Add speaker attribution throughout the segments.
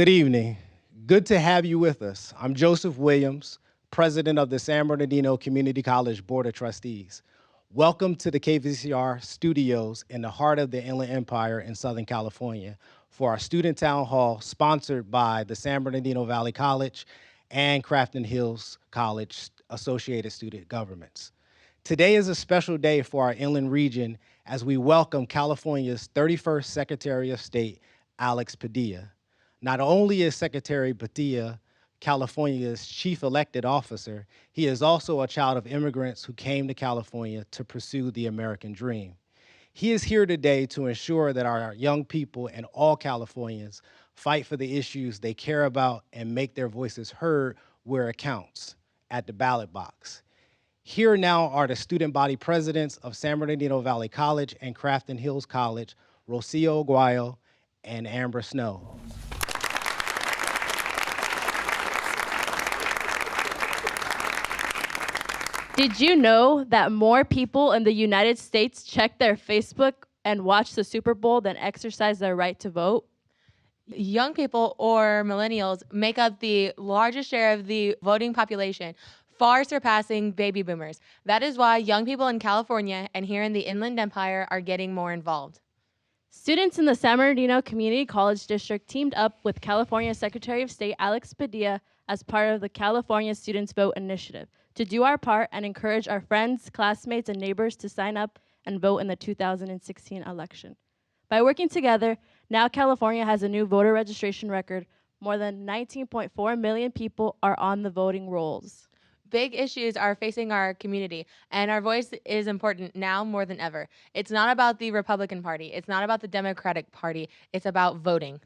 Speaker 1: Good evening. Good to have you with us. I'm Joseph Williams, president of the San Bernardino Community College Board of Trustees. Welcome to the KVCR studios in the heart of the Inland Empire in Southern California for our student town hall sponsored by the San Bernardino Valley College and Crafton Hills College Associated Student Governments. Today is a special day for our inland region as we welcome California's 31st Secretary of State, Alex Padilla. Not only is Secretary Padilla California's chief elected officer, he is also a child of immigrants who came to California to pursue the American dream. He is here today to ensure that our young people and all Californians fight for the issues they care about and make their voices heard where it counts, at the ballot box. Here now are the student body presidents of San Bernardino Valley College and Crafton Hills College, Rocio Aguayo and Amber Snow.
Speaker 2: Did you know that more people in the United States check their Facebook and watch the Super Bowl than exercise their right to vote?
Speaker 3: Young people or millennials make up the largest share of the voting population, far surpassing baby boomers. That is why young people in California and here in the Inland Empire are getting more involved.
Speaker 2: Students in the San Bernardino Community College District teamed up with California Secretary of State Alex Padilla as part of the California Students Vote Initiative to do our part and encourage our friends, classmates, and neighbors to sign up and vote in the 2016 election. By working together, now California has a new voter registration record. More than 19.4 million people are on the voting rolls.
Speaker 3: Big issues are facing our community, and our voice is important now more than ever. It's not about the Republican Party. It's not about the Democratic Party. It's about voting.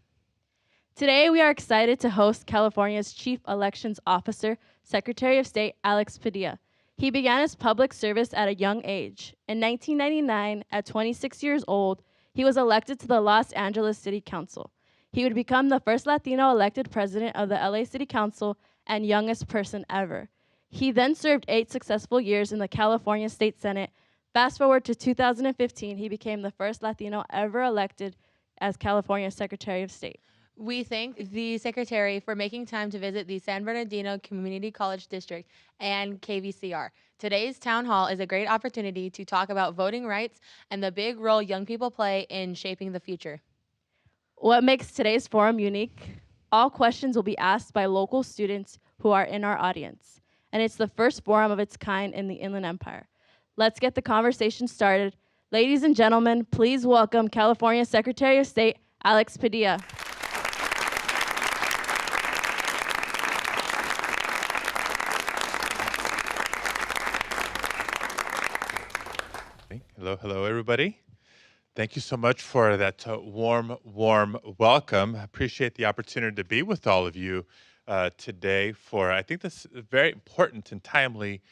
Speaker 2: Today, we are excited to host California's Chief Elections Officer, Secretary of State Alex Padilla. He began his public service at a young age. In 1999, at 26 years old, he was elected to the Los Angeles City Council. He would become the first Latino elected president of the LA City Council and youngest person ever. He then served 8 successful years in the California State Senate. Fast forward to 2015, he became the first Latino ever elected as California Secretary of State.
Speaker 3: We thank the Secretary for making time to visit the San Bernardino Community College District and KVCR. Today's town hall is a great opportunity to talk about voting rights and the big role young people play in shaping the future.
Speaker 2: What makes today's forum unique? All questions will be asked by local students who are in our audience, and it's the first forum of its kind in the Inland Empire. Let's get the conversation started. Ladies and gentlemen, please welcome California Secretary of State Alex Padilla.
Speaker 4: Hello, everybody. Thank you so much for that warm welcome. I appreciate the opportunity to be with all of you today for, I think, this very important and timely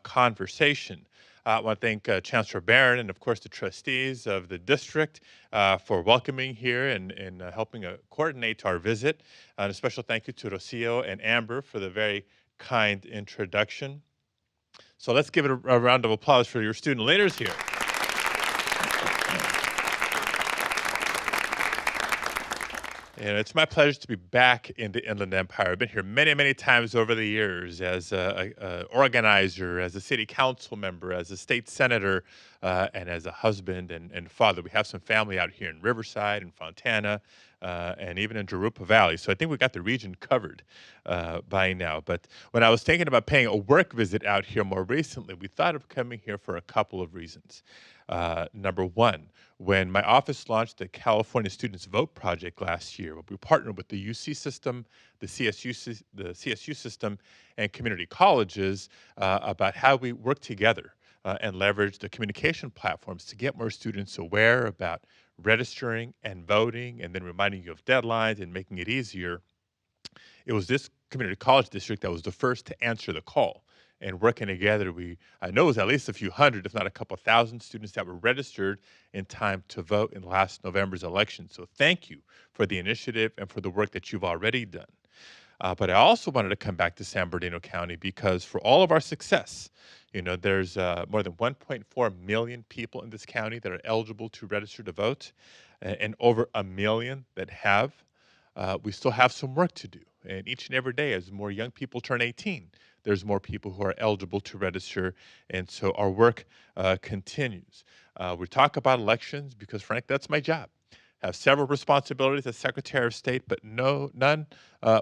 Speaker 4: conversation. I want to thank Chancellor Barron and, of course, the trustees of the district for welcoming here and helping coordinate our visit. And a special thank you to Rocio and Amber for the very kind introduction. So let's give it a round of applause for your student leaders here. And it's my pleasure to be back in the Inland Empire. I've been here many times over the years as an organizer, as a city council member, as a state senator, and as a husband and father. We have some family out here in Riverside and Fontana, and even in Jurupa Valley. So I think we got the region covered by now. But when I was thinking about paying a work visit out here more recently, we thought of coming here for a couple of reasons. Number one, when my office launched the California Students Vote Project last year, we partnered with the UC system, the CSU system, and community colleges about how we work together and leverage the communication platforms to get more students aware about registering and voting, and then reminding you of deadlines and making it easier. It was this community college district that was the first to answer the call. And working together, I know it was at least a few hundred, if not a couple thousand students that were registered in time to vote in last November's election. So thank you for the initiative and for the work that you've already done. But I also wanted to come back to San Bernardino County because for all of our success, there's more than 1.4 million people in this county that are eligible to register to vote, and over 1 million that have. we still have some work to do. And each and every day, as more young people turn 18, there's more people who are eligible to register. And so our work continues. We talk about elections because, Frank, that's my job. I have several responsibilities as Secretary of State, but none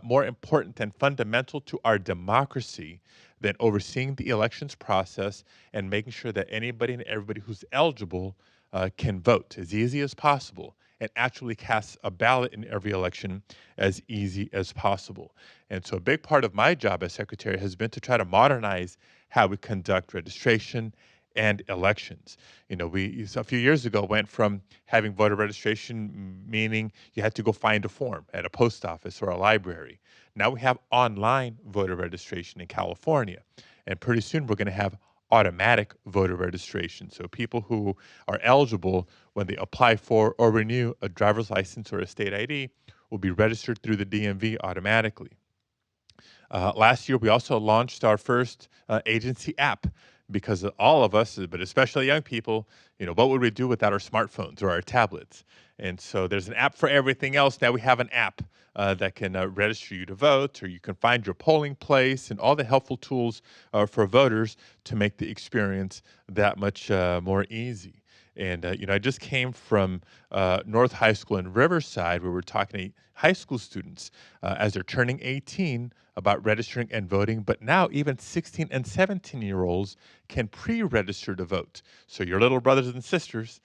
Speaker 4: more important and fundamental to our democracy than overseeing the elections process and making sure that anybody and everybody who's eligible can vote as easy as possible and actually cast a ballot in every election as easy as possible. And so a big part of my job as Secretary has been to try to modernize how we conduct registration and elections. You know, we a few years ago went from having voter registration, meaning you had to go find a form at a post office or a library. Now we have online voter registration in California, and pretty soon we're going to have automatic voter registration. So people who are eligible when they apply for or renew a driver's license or a state ID will be registered through the DMV automatically. Last year, we also launched our first agency app because all of us, but especially young people, you know, what would we do without our smartphones or our tablets? And so there's an app for everything else. Now we have an app that can register you to vote, or you can find your polling place and all the helpful tools for voters to make the experience that much more easy. And, you know, I just came from North High School in Riverside, where we're talking to high school students as they're turning 18 about registering and voting. But now even 16 and 17-year-olds can pre-register to vote. So your little brothers and sisters,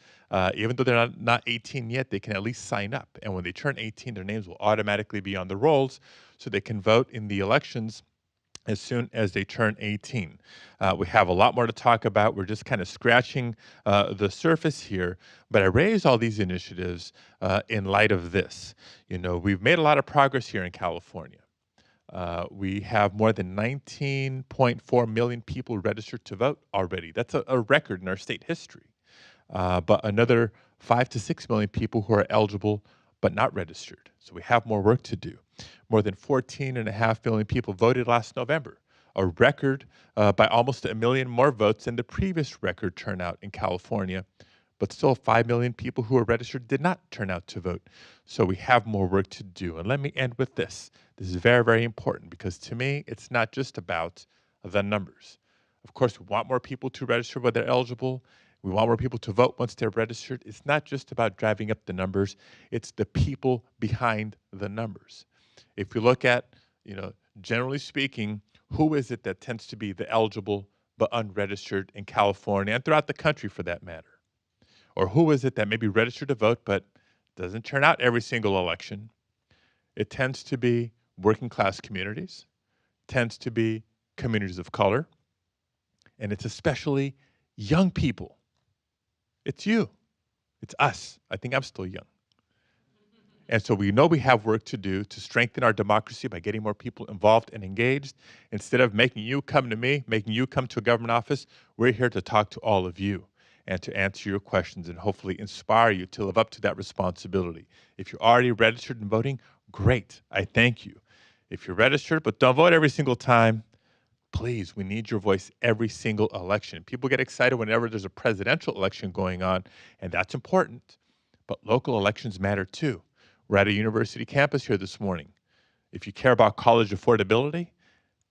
Speaker 4: even though they're not 18 yet, they can at least sign up. And when they turn 18, their names will automatically be on the rolls so they can vote in the elections as soon as they turn 18. We have a lot more to talk about. We're just kind of scratching the surface here, but I raise all these initiatives in light of this. You know, we've made a lot of progress here in California. We have more than 19.4 million people registered to vote already. That's a record in our state history. But another 5 to 6 million people who are eligible but not registered. So we have more work to do. More than 14.5 million people voted last November, a record by almost 1 million more votes than the previous record turnout in California. But still 5 million people who are registered did not turn out to vote. So we have more work to do. And let me end with this. This is very, very important because to me, it's not just about the numbers. Of course, we want more people to register when they're eligible. We want more people to vote once they're registered. It's not just about driving up the numbers. It's the people behind the numbers. If you look at, you know, generally speaking, who is it that tends to be the eligible but unregistered in California and throughout the country for that matter? Or who is it that may be registered to vote but doesn't turn out every single election? It tends to be working class communities, tends to be communities of color, and it's especially young people. It's you. It's us. I think I'm still young. And so we know we have work to do to strengthen our democracy by getting more people involved and engaged. Instead of making you come to me, making you come to a government office, we're here to talk to all of you and to answer your questions and hopefully inspire you to live up to that responsibility. If you're already registered and voting, great. I thank you. If you're registered but don't vote every single time, please, we need your voice every single election. People get excited whenever there's a presidential election going on, and that's important. But local elections matter too. We're at a university campus here this morning. If you care about college affordability,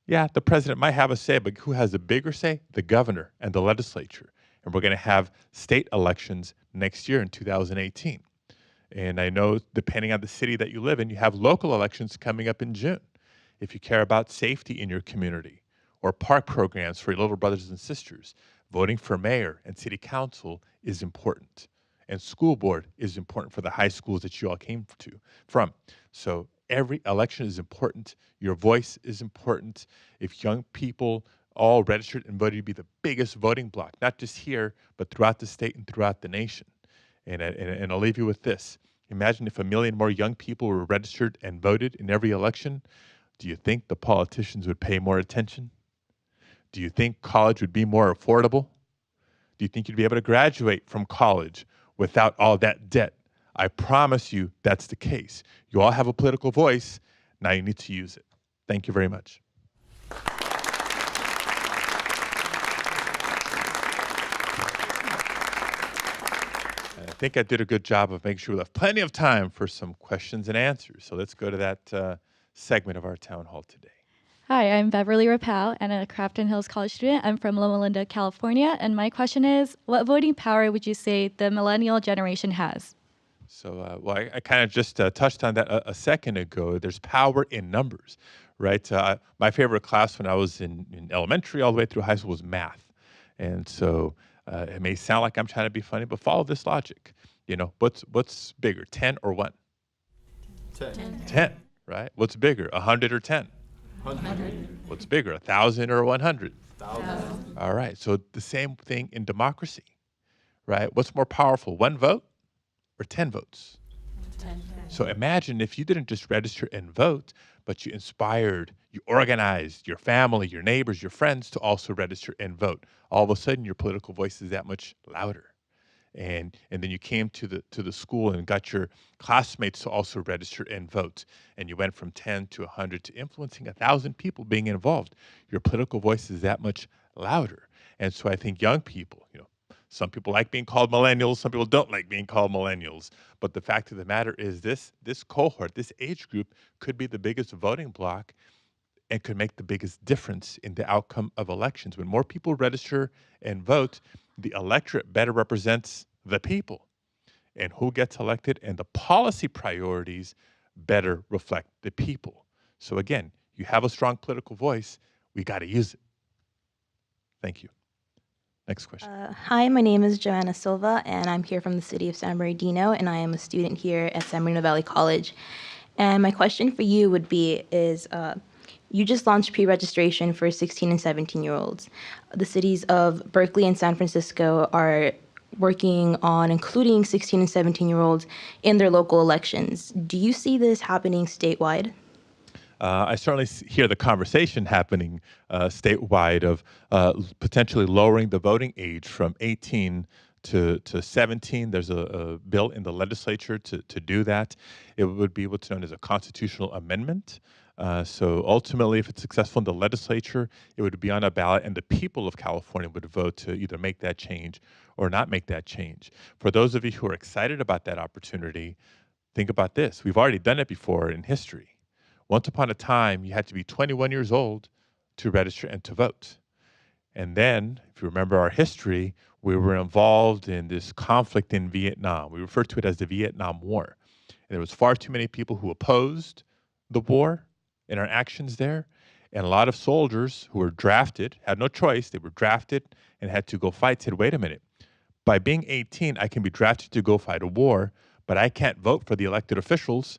Speaker 4: yeah, the president might have a say, but who has a bigger say? The governor and the legislature. And we're going to have state elections next year in 2018. And I know, depending on the city that you live in, you have local elections coming up in June. If you care about safety in your community, or park programs for your little brothers and sisters, voting for mayor and city council is important. And school board is important for the high schools that you all came from. So every election is important. Your voice is important. If young people all registered and voted, you'd be the biggest voting bloc, not just here, but throughout the state and throughout the nation. And I'll leave you with this. Imagine if 1 million more young people were registered and voted in every election. Do you think the politicians would pay more attention? Do you think college would be more affordable? Do you think you'd be able to graduate from college without all that debt? I promise you that's the case. You all have a political voice. Now you need to use it. Thank you very much. think I did a good job of making sure we left plenty of time for some questions and answers. So let's go to that segment of our town hall today.
Speaker 5: Hi, I'm Beverly Rapal and a Crafton Hills College student. I'm from Loma Linda, California. And my question is, what voting power would you say the millennial generation has?
Speaker 4: So, well, I kind of just touched on that a second ago. There's power in numbers, right? My favorite class when I was in elementary all the way through high school was math. And so it may sound like I'm trying to be funny, but follow this logic. You know, what's bigger, 10 or 1? 10, right? What's bigger, 100 or 10? 100. What's bigger, 1,000 or 100? 1,000. All right, so the same thing in democracy, right? What's more powerful, 1 vote or 10 votes? 10. So imagine if you didn't just register and vote, but you inspired, you organized your family, your neighbors, your friends to also register and vote. All of a sudden, your political voice is that much louder. And then you came to the school and got your classmates to also register and vote. And you went from 10 to 100 to influencing 1,000 people being involved. Your political voice is that much louder. And so I think young people, you know, some people like being called millennials, some people don't like being called millennials. But the fact of the matter is this cohort, this age group could be the biggest voting bloc and could make the biggest difference in the outcome of elections. When more people register and vote, the electorate better represents the people, and who gets elected and the policy priorities better reflect the people. So again, you have a strong political voice, we got to use it. Thank you. Next question.
Speaker 6: Hi, my name is Joanna Silva, and I'm here from the city of San Bernardino, and I am a student here at San Bernardino Valley College. And my question for you would be you just launched pre-registration for 16 and 17-year-olds. The cities of Berkeley and San Francisco are working on including 16 and 17-year-olds in their local elections. Do you see this happening statewide?
Speaker 4: I certainly hear the conversation happening statewide of potentially lowering the voting age from 18 to 17. There's a bill in the legislature to do that. It would be what's known as a constitutional amendment. So ultimately, if it's successful in the legislature, it would be on a ballot, and the people of California would vote to either make that change or not make that change. For those of you who are excited about that opportunity, think about this. We've already done it before in history. Once upon a time, you had to be 21 years old to register and to vote. And then, if you remember our history, we were involved in this conflict in Vietnam. We refer to it as the Vietnam War. And there was far too many people who opposed the war in our actions there. And a lot of soldiers who were drafted, had no choice, they were drafted and had to go fight, said, wait a minute, by being 18, I can be drafted to go fight a war, but I can't vote for the elected officials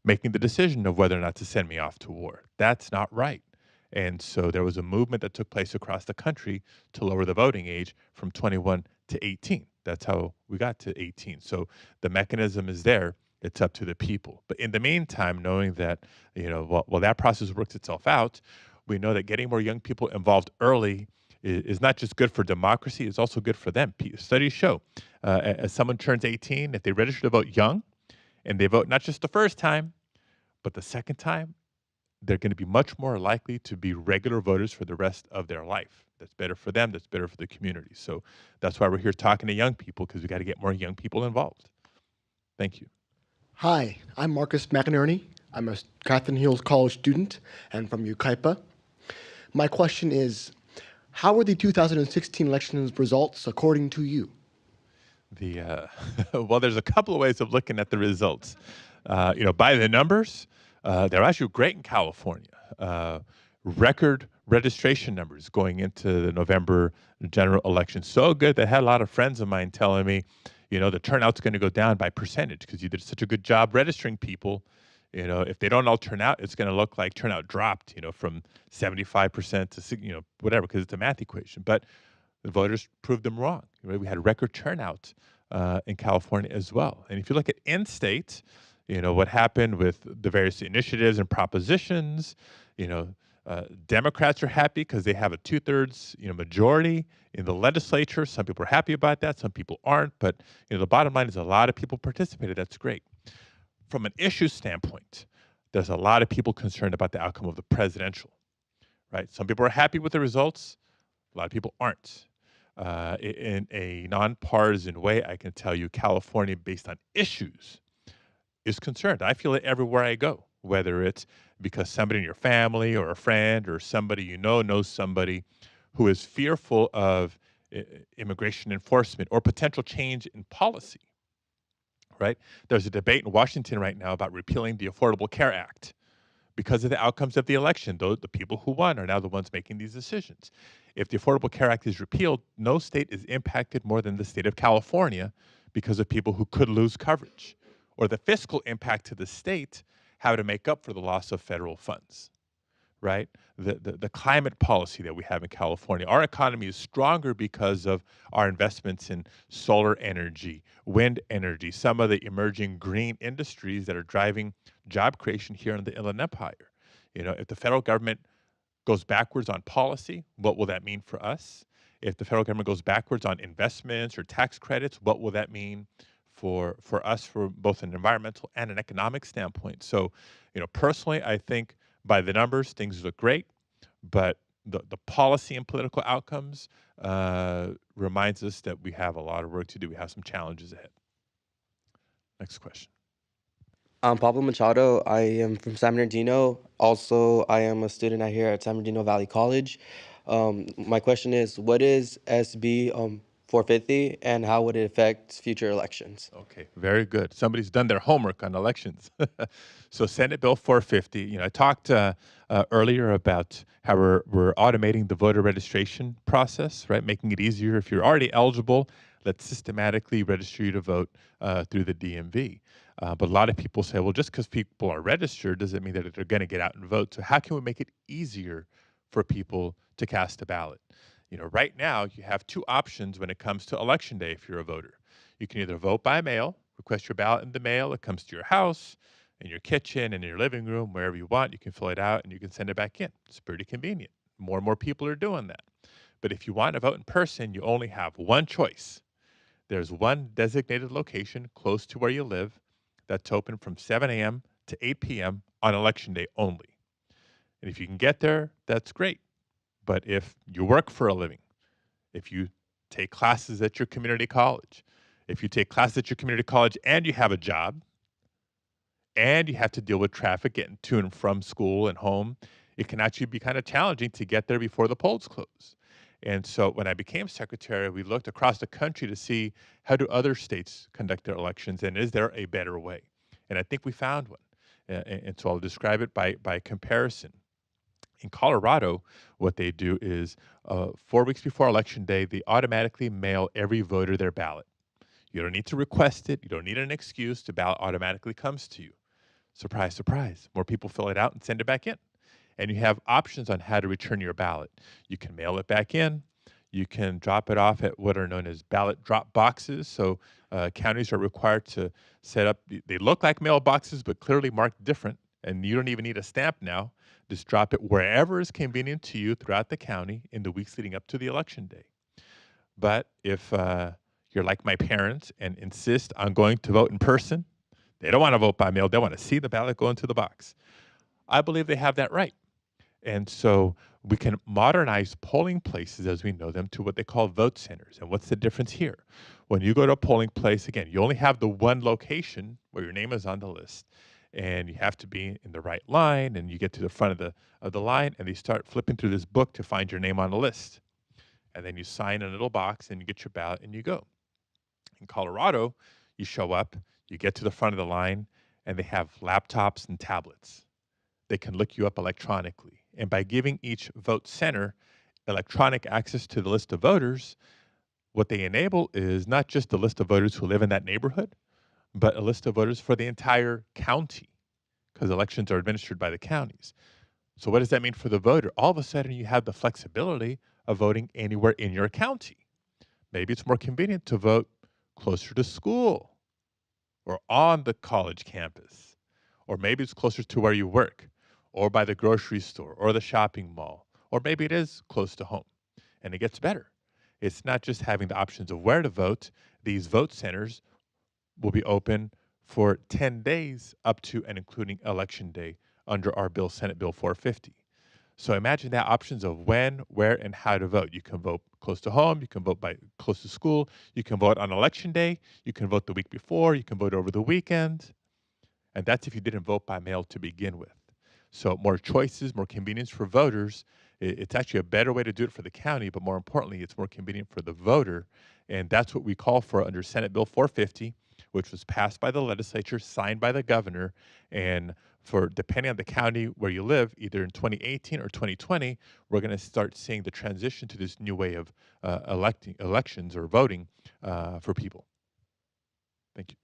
Speaker 4: making the decision of whether or not to send me off to war. That's not right. And so there was a movement that took place across the country to lower the voting age from 21 to 18. That's how we got to 18. So the mechanism is there. It's up to the people. But in the meantime, knowing that, you know, while that process works itself out, we know that getting more young people involved early is not just good for democracy, it's also good for them. Studies show as someone turns 18, if they register to vote young and they vote not just the first time, but the second time, they're going to be much more likely to be regular voters for the rest of their life. That's better for them. That's better for the community. So that's why we're here talking to young people, because we got to get more young people involved. Thank you.
Speaker 7: Hi, I'm Marcus McInerney. I'm a Crafton Hills College student and from Yucaipa. My question is, how were the 2016 elections results according to you?
Speaker 4: Well, there's a couple of ways of looking at the results. By the numbers, they're actually great in California. Record registration numbers going into the November general election. So good that I had a lot of friends of mine telling me, the turnout's going to go down by percentage because you did such a good job registering people. If they don't all turn out, it's going to look like turnout dropped, from 75% to, whatever, because it's a math equation. But the voters proved them wrong. We had record turnout in California as well. And if you look at in-state, what happened with the various initiatives and propositions, Democrats are happy because they have a 2/3, majority in the legislature. Some people are happy about that. Some people aren't. But, the bottom line is a lot of people participated. That's great. From an issue standpoint, there's a lot of people concerned about the outcome of the presidential, right? Some people are happy with the results. A lot of people aren't. In a nonpartisan way, I can tell you California, based on issues, is concerned. I feel it everywhere I go, whether it's because somebody in your family or a friend or somebody you know knows somebody who is fearful of immigration enforcement or potential change in policy, right? There's a debate in Washington right now about repealing the Affordable Care Act because of the outcomes of the election. Though the people who won are now the ones making these decisions. If the Affordable Care Act is repealed, no state is impacted more than the state of California because of people who could lose coverage, or the fiscal impact to the state, how to make up for the loss of federal funds, right? The climate policy that we have in California. Our economy is stronger because of our investments in solar energy, wind energy, some of the emerging green industries that are driving job creation here in the Inland Empire. You know, if the federal government goes backwards on policy, what will that mean for us? If the federal government goes backwards on investments or tax credits, what will that mean for us from both an environmental and an economic standpoint? So, you know, personally, I think by the numbers, things look great, but the policy and political outcomes reminds us that we have a lot of work to do. We have some challenges ahead. Next question.
Speaker 8: I'm Pablo Machado. I am from San Bernardino. Also, I am a student out here at San Bernardino Valley College. My question is, what is SB 450 and how would it affect future elections?
Speaker 4: Okay, very good. Somebody's done their homework on elections. So Senate Bill 450, you know, I talked earlier about how we're automating the voter registration process, right? Making it easier. If you're already eligible, let's systematically register you to vote through the DMV. But a lot of people say, well, just because people are registered doesn't mean that they're going to get out and vote. So how can we make it easier for people to cast a ballot? You know, right now you have two options when it comes to election day if you're a voter. You can either vote by mail, request your ballot in the mail, it comes to your house, in your kitchen, in your living room, wherever you want. You can fill it out and you can send it back in. It's pretty convenient. More and more people are doing that. But if you want to vote in person, you only have one choice. There's one designated location close to where you live that's open from 7 a.m. to 8 p.m. on election day only. And if you can get there, that's great. But if you work for a living, if you take classes at your community college, if you take classes at your community college and you have a job, and you have to deal with traffic getting to and from school and home, it can actually be kind of challenging to get there before the polls close. And so when I became secretary, we looked across the country to see how do other states conduct their elections, and is there a better way? And I think we found one. And so I'll describe it by comparison. In Colorado, what they do is 4 weeks before Election Day, they automatically mail every voter their ballot. You don't need to request it. You don't need an excuse. The ballot automatically comes to you. Surprise, surprise. More people fill it out and send it back in. And you have options on how to return your ballot. You can mail it back in. You can drop it off at what are known as ballot drop boxes. So counties are required to set up, they look like mailboxes, but clearly marked different. And you don't even need a stamp now. Just drop it wherever is convenient to you throughout the county in the weeks leading up to the election day. But if you're like my parents and insist on going to vote in person, they don't want to vote by mail. They want to see the ballot go into the box. I believe they have that right. And so we can modernize polling places as we know them to what they call vote centers. And what's the difference here? When you go to a polling place, again, you only have the one location where your name is on the list. And you have to be in the right line, and you get to the front of the line, and they start flipping through this book to find your name on the list. And then you sign in a little box, and you get your ballot, and you go. In Colorado, you show up, you get to the front of the line, and they have laptops and tablets. They can look you up electronically. And by giving each vote center electronic access to the list of voters, what they enable is not just the list of voters who live in that neighborhood, but a list of voters for the entire county, because elections are administered by the counties. So what does that mean for the voter? All of a sudden, you have the flexibility of voting anywhere in your county. Maybe it's more convenient to vote closer to school or on the college campus, or maybe it's closer to where you work, or by the grocery store or the shopping mall, or maybe it is close to home. And it gets better. It's not just having the options of where to vote. These vote centers will be open for 10 days up to and including Election Day under our bill, Senate Bill 450. So imagine that options of when, where, and how to vote. You can vote close to home, you can vote by close to school, you can vote on election day, you can vote the week before, you can vote over the weekend. And that's if you didn't vote by mail to begin with. So more choices, more convenience for voters. It's actually a better way to do it for the county, but more importantly, it's more convenient for the voter. And that's what we call for under Senate Bill 450, which was passed by the legislature, signed by the governor. And for depending on the county where you live, either in 2018 or 2020, we're going to start seeing the transition to this new way of elections or voting for people. Thank you.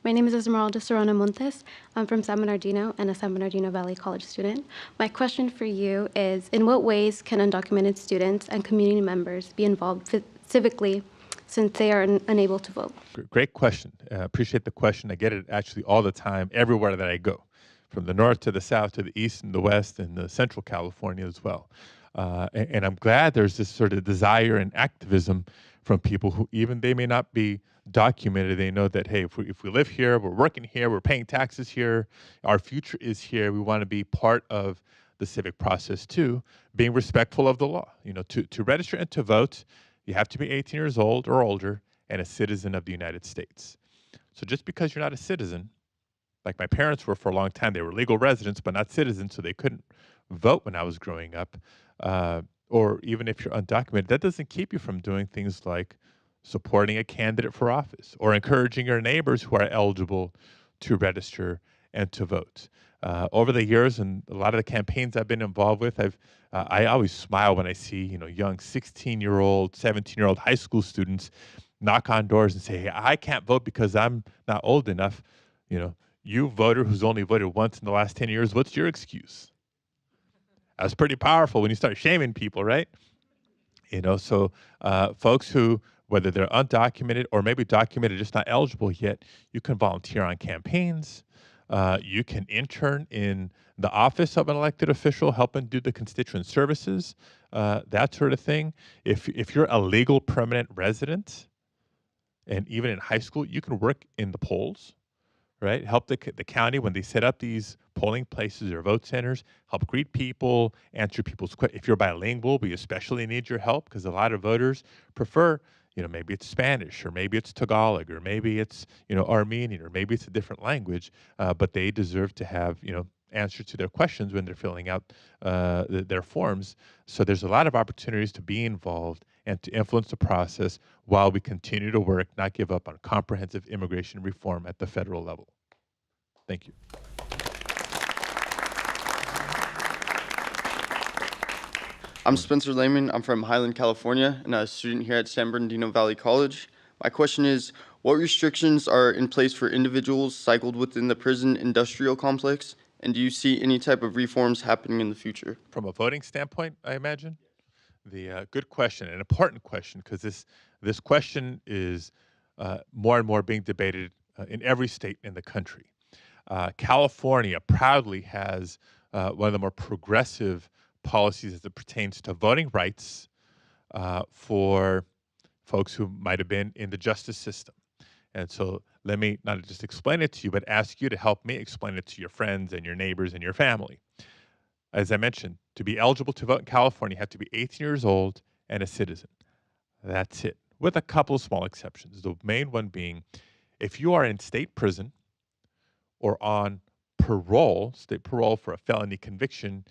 Speaker 9: My name is Esmeralda Serrano Montes. I'm from San Bernardino and a San Bernardino Valley College student. My question for you is, in what ways can undocumented students and community members be involved civically since they are unable to vote?
Speaker 4: Great question. Appreciate the question. I get it actually all the time, everywhere that I go, from the north to the south to the east and the west and the central California as well. And I'm glad there's this sort of desire and activism from people who, even they may not be documented, they know that, hey, if we live here, we're working here, we're paying taxes here, our future is here, we want to be part of the civic process too, being respectful of the law. You know, to register and to vote, you have to be 18 years old or older and a citizen of the United States. So just because you're not a citizen, like my parents were for a long time, they were legal residents but not citizens, so they couldn't vote when I was growing up, or even if you're undocumented, that doesn't keep you from doing things like supporting a candidate for office or encouraging your neighbors who are eligible to register and to vote. Over the years and a lot of the campaigns I've been involved with, I always smile when I see, you know, young 16-year-old, 17-year-old high school students knock on doors and say, hey, I can't vote because I'm not old enough. You know, you voter who's only voted once in the last 10 years, what's your excuse? That's pretty powerful when you start shaming people, right? You know, so folks who, whether they're undocumented or maybe documented, just not eligible yet, you can volunteer on campaigns. You can intern in the office of an elected official, helping do the constituent services, that sort of thing. If you're a legal permanent resident, and even in high school, you can work in the polls, right? Help the county when they set up these polling places or vote centers, help greet people, answer people's questions. If you're bilingual, we especially need your help because a lot of voters prefer, you know, maybe it's Spanish or maybe it's Tagalog or maybe it's, you know, Armenian or maybe it's a different language, but they deserve to have, you know, answers to their questions when they're filling out their forms. So there's a lot of opportunities to be involved and to influence the process while we continue to work, not give up on comprehensive immigration reform at the federal level. Thank you.
Speaker 10: I'm Spencer Lehman. I'm from Highland, California, and I'm a student here at San Bernardino Valley College. My question is, what restrictions are in place for individuals cycled within the prison industrial complex, and do you see any type of reforms happening in the future?
Speaker 4: From a voting standpoint, I imagine? The good question, an important question, because this question is more and more being debated in every state in the country. California proudly has one of the more progressive policies as it pertains to voting rights for folks who might have been in the justice system. And so let me not just explain it to you, but ask you to help me explain it to your friends and your neighbors and your family. As I mentioned, to be eligible to vote in California, you have to be 18 years old and a citizen. That's it, with a couple of small exceptions. The main one being, if you are in state prison or on parole, state parole for a felony conviction,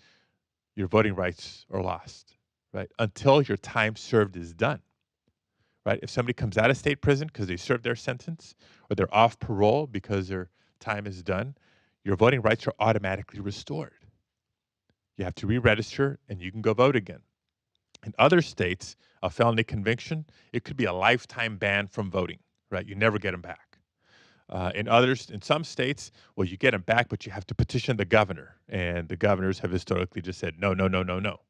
Speaker 4: your voting rights are lost, right? Until your time served is done, right? If somebody comes out of state prison because they served their sentence or they're off parole because their time is done, your voting rights are automatically restored. You have to re-register and you can go vote again. In other states, a felony conviction, it could be a lifetime ban from voting, right? You never get them back. In some states, well, you get them back, but you have to petition the governor. And the governors have historically just said, no, no, no, no, no.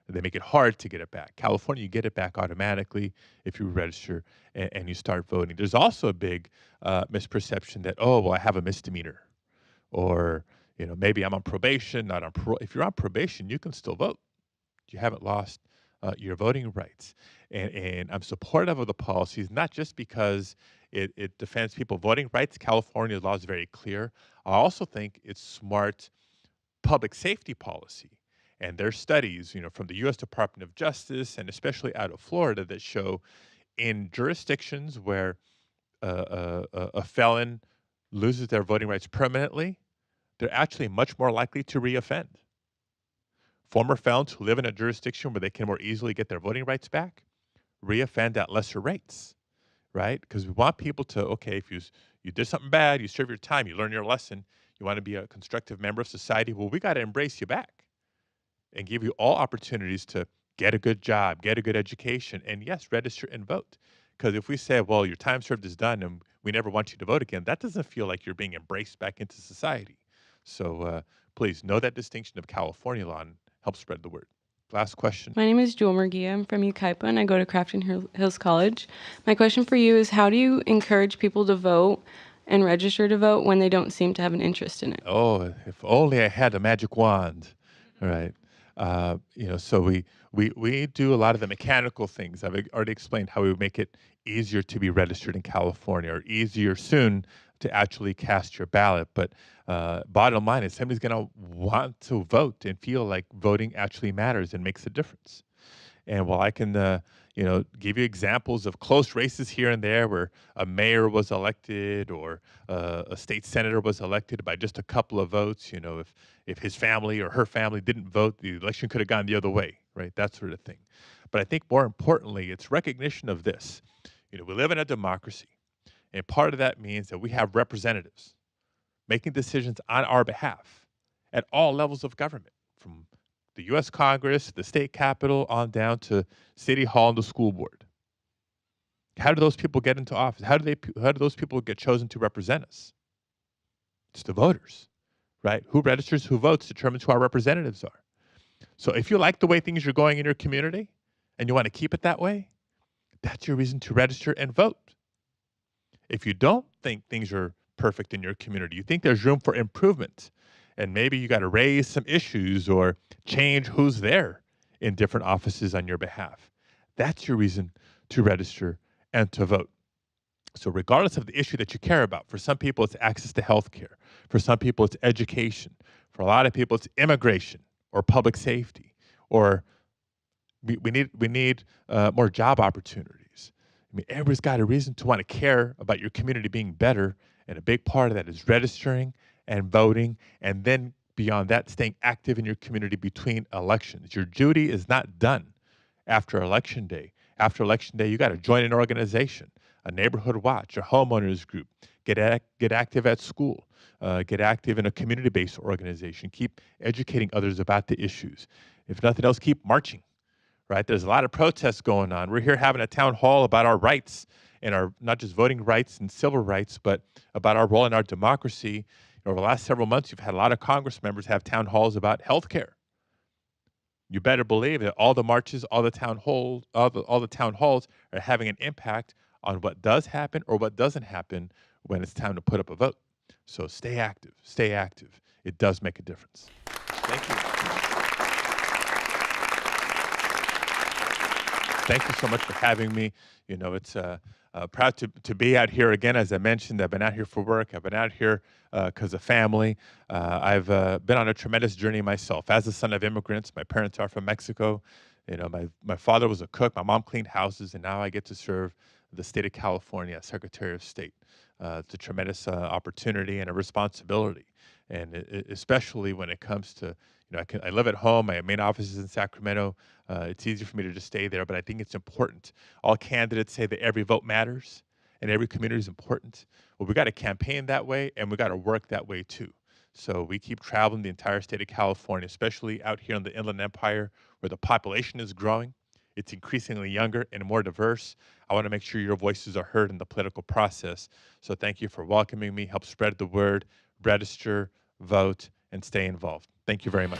Speaker 4: They make it hard to get it back. California, you get it back automatically if you register and you start voting. There's also a big misperception that, oh, well, I have a misdemeanor. Or, you know, maybe I'm on probation, not on parole. If you're on probation, you can still vote. You haven't lost your voting rights. And I'm supportive of the policies, not just because it defends people voting rights. California's law is very clear. I also think it's smart public safety policy. And there's studies, from the U.S. Department of Justice and especially out of Florida that show in jurisdictions where a felon loses their voting rights permanently, they're actually much more likely to reoffend. Former felons who live in a jurisdiction where they can more easily get their voting rights back reoffend at lesser rates, right? Because we want people to, okay, if you did something bad, you serve your time, you learn your lesson, you want to be a constructive member of society, well, we got to embrace you back and give you all opportunities to get a good job, get a good education, and yes, register and vote. Because if we say, well, your time served is done and we never want you to vote again, that doesn't feel like you're being embraced back into society. So please know that distinction of California law and help spread the word. Last question.
Speaker 11: My name is Jewel Murguia. I'm from Ukaipa, and I go to Crafton Hills College. My question for you is, how do you encourage people to vote and register to vote when they don't seem to have an interest in it?
Speaker 4: Oh, if only I had a magic wand, right? So we do a lot of the mechanical things. I've already explained how we make it easier to be registered in California, or easier soon to actually cast your ballot. But bottom line is, somebody's going to want to vote and feel like voting actually matters and makes a difference. And while I can, give you examples of close races here and there where a mayor was elected or a state senator was elected by just a couple of votes, if his family or her family didn't vote, the election could have gone the other way, right? That sort of thing. But I think more importantly, it's recognition of this. We live in a democracy, and part of that means that we have representatives making decisions on our behalf at all levels of government, from the U.S. Congress, the state capitol, on down to City Hall and the school board. How do those people get into office? How do those people get chosen to represent us? It's the voters, right? Who registers, who votes determines who our representatives are. So if you like the way things are going in your community and you want to keep it that way, that's your reason to register and vote. If you don't think things are perfect in your community, you think there's room for improvement, and maybe you got to raise some issues or change who's there in different offices on your behalf, that's your reason to register and to vote. So regardless of the issue that you care about, for some people it's access to health care. For some people it's education. For a lot of people it's immigration or public safety, or we need more job opportunities. I mean, everybody's got a reason to want to care about your community being better, and a big part of that is registering and voting, and then beyond that, staying active in your community between elections. Your duty is not done after Election Day. After Election Day, you got to join an organization, a neighborhood watch, a homeowners group, get active at school, get active in a community-based organization, keep educating others about the issues. If nothing else, keep marching, right? There's a lot of protests going on. We're here having a town hall about our rights, and our not just voting rights and civil rights, but about our role in our democracy. Over the last several months, you've had a lot of Congress members have town halls about health care. You better believe that all the marches, all the town halls are having an impact on what does happen or what doesn't happen when it's time to put up a vote. So stay active, stay active. It does make a difference. Thank you. Thank you so much for having me. It's proud to be out here again. As I mentioned, I've been out here for work. I've been out here because of family. I've been on a tremendous journey myself. As the son of immigrants, my parents are from Mexico. My father was a cook. My mom cleaned houses, and now I get to serve the state of California as Secretary of State. It's a tremendous opportunity and a responsibility, and especially when it comes to, I live at home. My main office is in Sacramento. It's easy for me to just stay there, but I think it's important. All candidates say that every vote matters and every community is important. Well, we got to campaign that way, and we got to work that way too. So we keep traveling the entire state of California, especially out here in the Inland Empire, where the population is growing. It's increasingly younger and more diverse. I want to make sure your voices are heard in the political process. So thank you for welcoming me. Help spread the word, register, vote, and stay involved. Thank you very much.